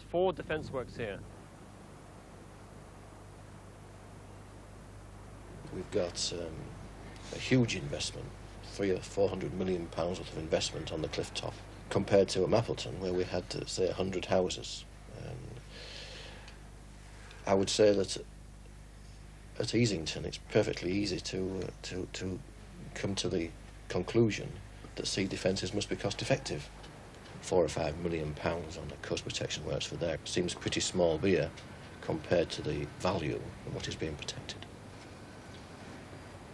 4 defence works here. We've got a huge investment, 300 or 400 million pounds worth of investment on the cliff top, compared to at Mappleton, where we had, say, 100 houses. I would say that at Easington, it's perfectly easy to come to the conclusion that sea defences must be cost-effective. 4 or 5 million pounds on the coast protection works for there seems pretty small beer compared to the value of what is being protected.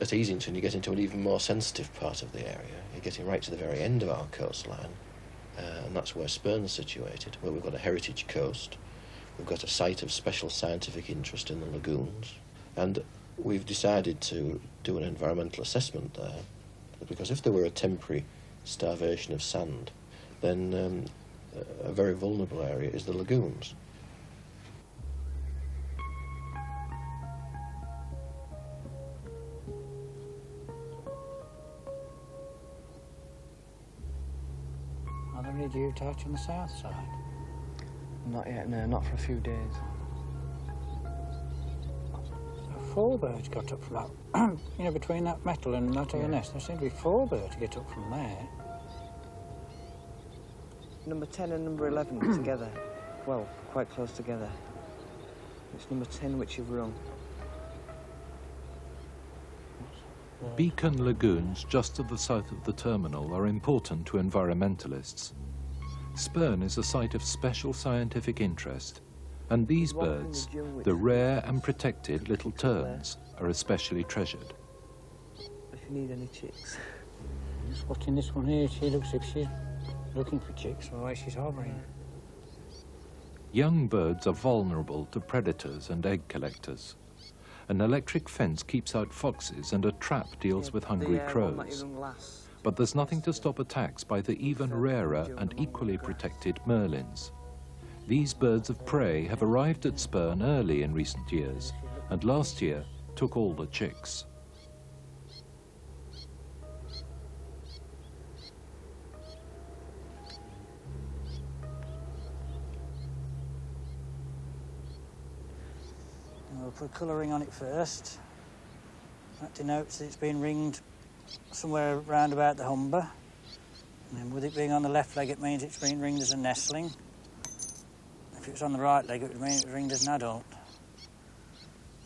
At Easington, you get into an even more sensitive part of the area. You're getting right to the very end of our coastline, and that's where Spurn is situated, where we've got a heritage coast. We've got a site of special scientific interest in the lagoons, and we've decided to do an environmental assessment there, because if there were a temporary starvation of sand, then a very vulnerable area is the lagoons. Are there any dew touch on the south side? Not yet, no, not for a few days. So 4 birds got up from that, you know, between that metal and that other nest. There seem to be 4 birds to get up from there. Number 10 and number 11 together. Well, quite close together. It's number 10 which you've rung. Beacon lagoons just to the south of the terminal are important to environmentalists. Spurn is a site of special scientific interest, and these birds, the rare and protected little terns, are especially treasured. If you need any chicks. Just watching this one here, she looks as if she's looking for chicks, the way she's hovering. Young birds are vulnerable to predators and egg collectors. An electric fence keeps out foxes and a trap deals with hungry crows. But there's nothing to stop attacks by the even rarer and equally protected merlins. These birds of prey have arrived at Spurn early in recent years, and last year took all the chicks. We'll put colouring on it first. That denotes that it's been ringed somewhere round about the humber. And then with it being on the left leg, it means it's been ringed as a nestling. If it was on the right leg, it would mean it was ringed as an adult.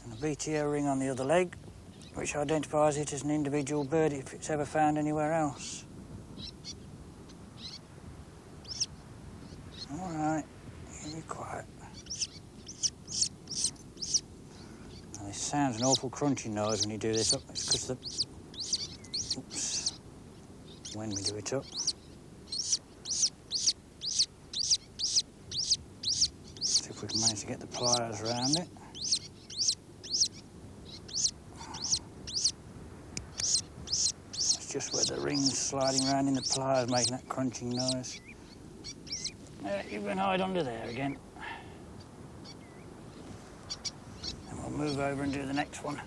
And a BTO ring on the other leg, which identifies it as an individual bird if it's ever found anywhere else. All right, be quiet. Now, this sounds an awful crunchy noise when you do this up. It's because the... Oops. When we do it up. See if we can manage to get the pliers around it. It's just where the ring's sliding around in the pliers making that crunching noise. You can hide under there again. And we'll move over and do the next one.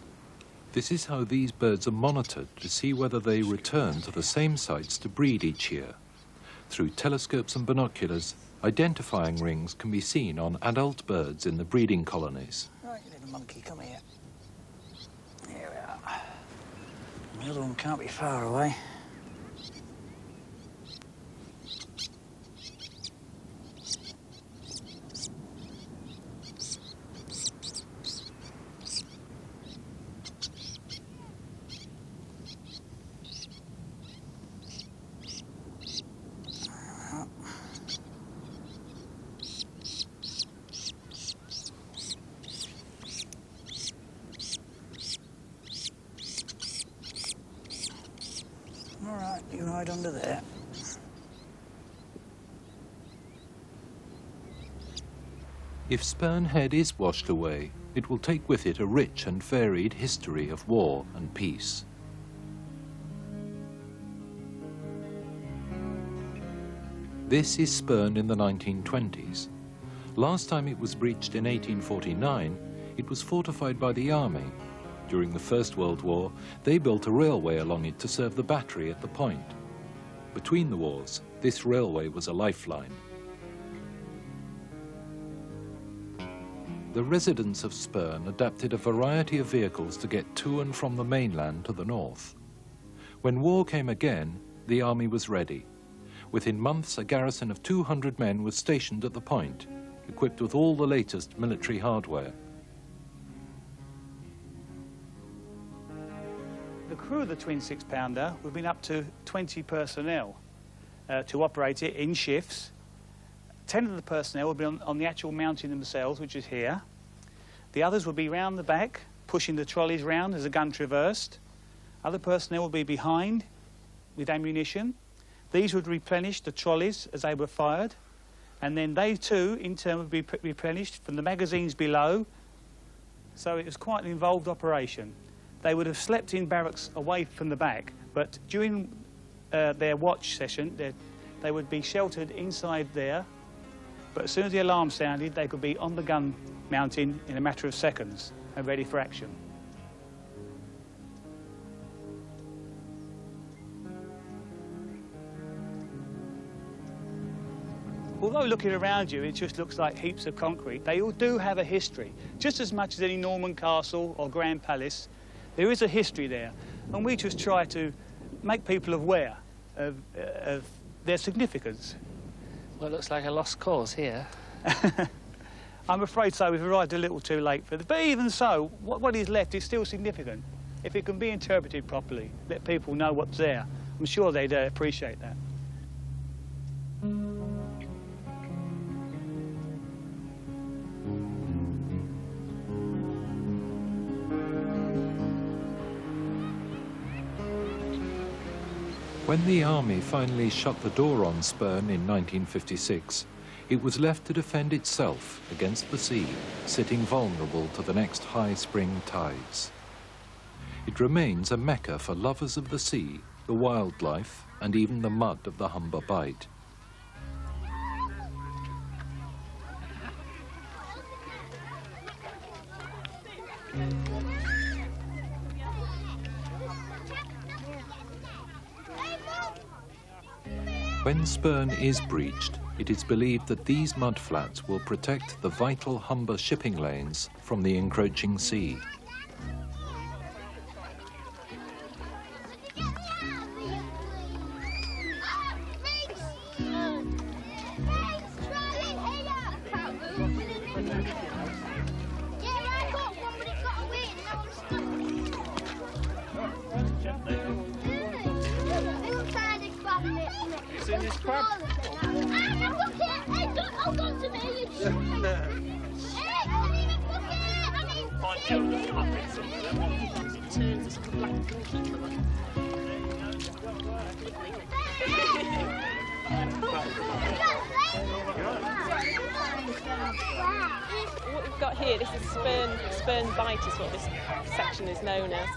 This is how these birds are monitored to see whether they return to the same sites to breed each year. Through telescopes and binoculars, identifying rings can be seen on adult birds in the breeding colonies. Right, you little monkey, come here. Here we are. The other one can't be far away. All right, you hide under there. If Spurn Head is washed away, it will take with it a rich and varied history of war and peace. This is Spurn in the 1920s. Last time it was breached in 1849, it was fortified by the army. During the First World War, they built a railway along it to serve the battery at the point. Between the wars, this railway was a lifeline. the residents of Spurn adapted a variety of vehicles to get to and from the mainland to the north. When war came again, the army was ready. Within months, a garrison of 200 men was stationed at the point, equipped with all the latest military hardware. The crew of the twin six-pounder would have been up to 20 personnel to operate it in shifts. 10 of the personnel would be on the actual mounting themselves, which is here. The others would be round the back, pushing the trolleys round as the gun traversed. Other personnel would be behind with ammunition. These would replenish the trolleys as they were fired, and then they too, in turn, would be replenished from the magazines below. So it was quite an involved operation. They would have slept in barracks away from the back, but during their watch session, they would be sheltered inside there. But as soon as the alarm sounded, they could be on the gun mounting in a matter of seconds and ready for action. Although looking around you, it just looks like heaps of concrete, they all do have a history. Just as much as any Norman castle or grand palace, there is a history there. And we just try to make people aware of their significance. Well, it looks like a lost cause here. I'm afraid so. We've arrived a little too late for this. But even so, what is left is still significant. If it can be interpreted properly, let people know what's there, I'm sure they'd appreciate that. When the army finally shut the door on Spurn in 1956, it was left to defend itself against the sea, sitting vulnerable to the next high spring tides. It remains a mecca for lovers of the sea, the wildlife, and even the mud of the Humber Bight. When Spurn is breached, it is believed that these mudflats will protect the vital Humber shipping lanes from the encroaching sea. What we've got here, this is Spurn Bight is what this section is known as.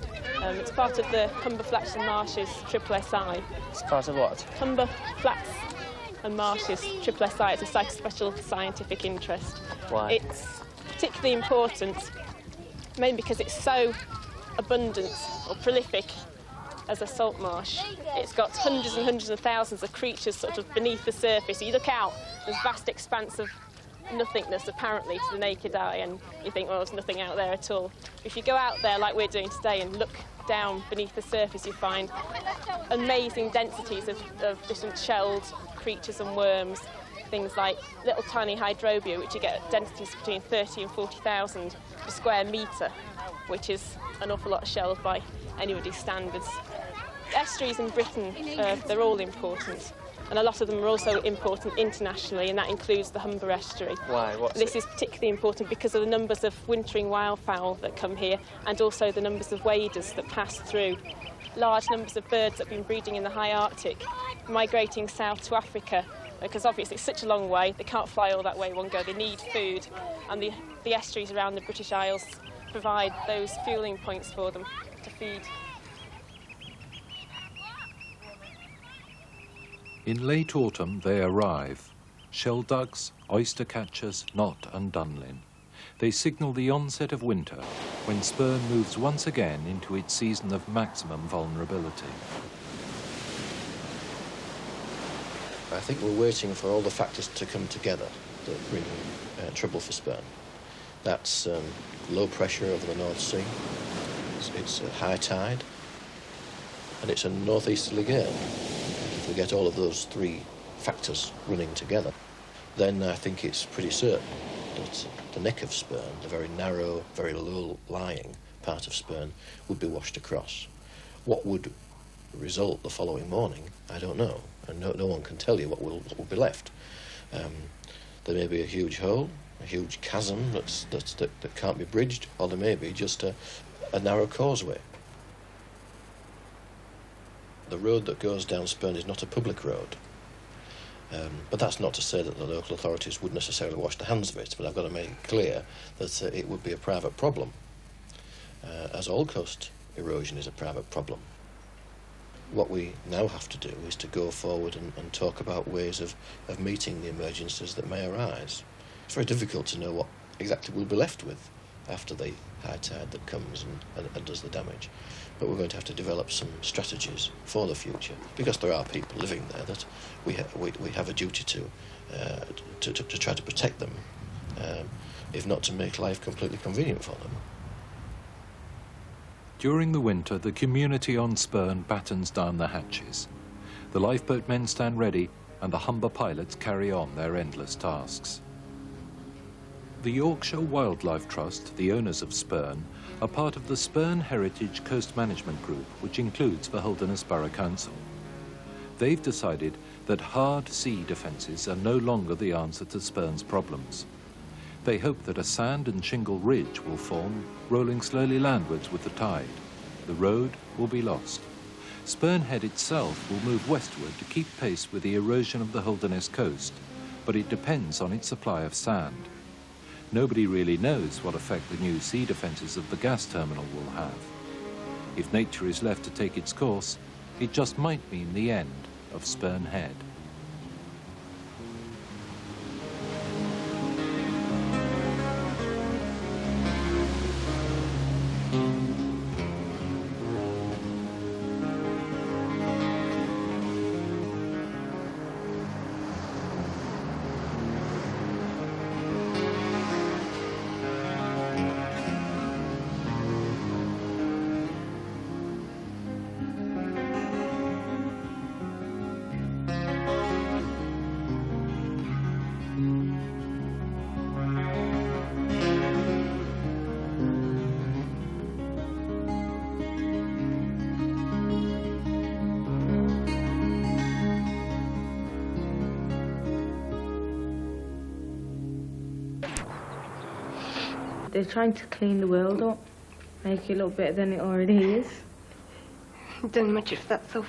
It's part of the Humber Flats and Marshes SSSI. It's part of what? Humber Flats and Marshes SSSI. It's a site of special scientific interest. Why? It's particularly important, mainly because it's so abundant or prolific as a salt marsh. It's got hundreds and hundreds of thousands of creatures sort of beneath the surface. You look out, there's vast expanse of nothingness apparently to the naked eye, and you think, well, there's nothing out there at all. If you go out there like we're doing today and look down beneath the surface, you find amazing densities of different shells, creatures and worms, things like little tiny hydrobia, which you get at densities between 30 and 40,000 per square metre, which is an awful lot of shells by anybody's standards. Estuaries in Britain, they're all important, and a lot of them are also important internationally, and that includes the Humber estuary. Why? This is particularly important because of the numbers of wintering wildfowl that come here, and also the numbers of waders that pass through. Large numbers of birds that have been breeding in the high Arctic, migrating south to Africa, because obviously it's such a long way, they can't fly all that way one go, they need food, and the estuaries around the British Isles provide those fueling points for them to feed. In late autumn they arrive. Shell ducks, oyster catchers, knot and dunlin. They signal the onset of winter, when Spurn moves once again into its season of maximum vulnerability. I think we're waiting for all the factors to come together that bring trouble for Spurn. That's low pressure over the North Sea. It's a high tide, and it's a northeasterly gale. If we get all of those three factors running together, then I think it's pretty certain that the neck of Spurn, the very narrow, very low-lying part of Spurn, would be washed across. What would result the following morning, I don't know, and no one can tell you what will be left. There may be a huge hole, a huge chasm that can't be bridged, or there may be just a narrow causeway. The road that goes down Spurn is not a public road. But that's not to say that the local authorities would necessarily wash their hands of it, but I've got to make it clear that it would be a private problem, as all coast erosion is a private problem. What we now have to do is to go forward and talk about ways of meeting the emergencies that may arise. It's very difficult to know what exactly we'll be left with after the high tide that comes and does the damage. But we're going to have to develop some strategies for the future, because there are people living there that we have a duty to try to protect them, if not to make life completely convenient for them. During the winter, the community on Spurn battens down the hatches. The lifeboat men stand ready, and the Humber pilots carry on their endless tasks. The Yorkshire Wildlife Trust, the owners of Spurn, are part of the Spurn Heritage Coast Management Group, which includes the Holderness Borough Council. They've decided that hard sea defences are no longer the answer to Spurn's problems. They hope that a sand and shingle ridge will form, rolling slowly landwards with the tide. The road will be lost. Spurn Head itself will move westward to keep pace with the erosion of the Holderness coast, but it depends on its supply of sand. Nobody really knows what effect the new sea defences of the gas terminal will have. If nature is left to take its course, it just might mean the end of Spurn Head. They're trying to clean the world up, make it look better than it already is. Don't much if that's so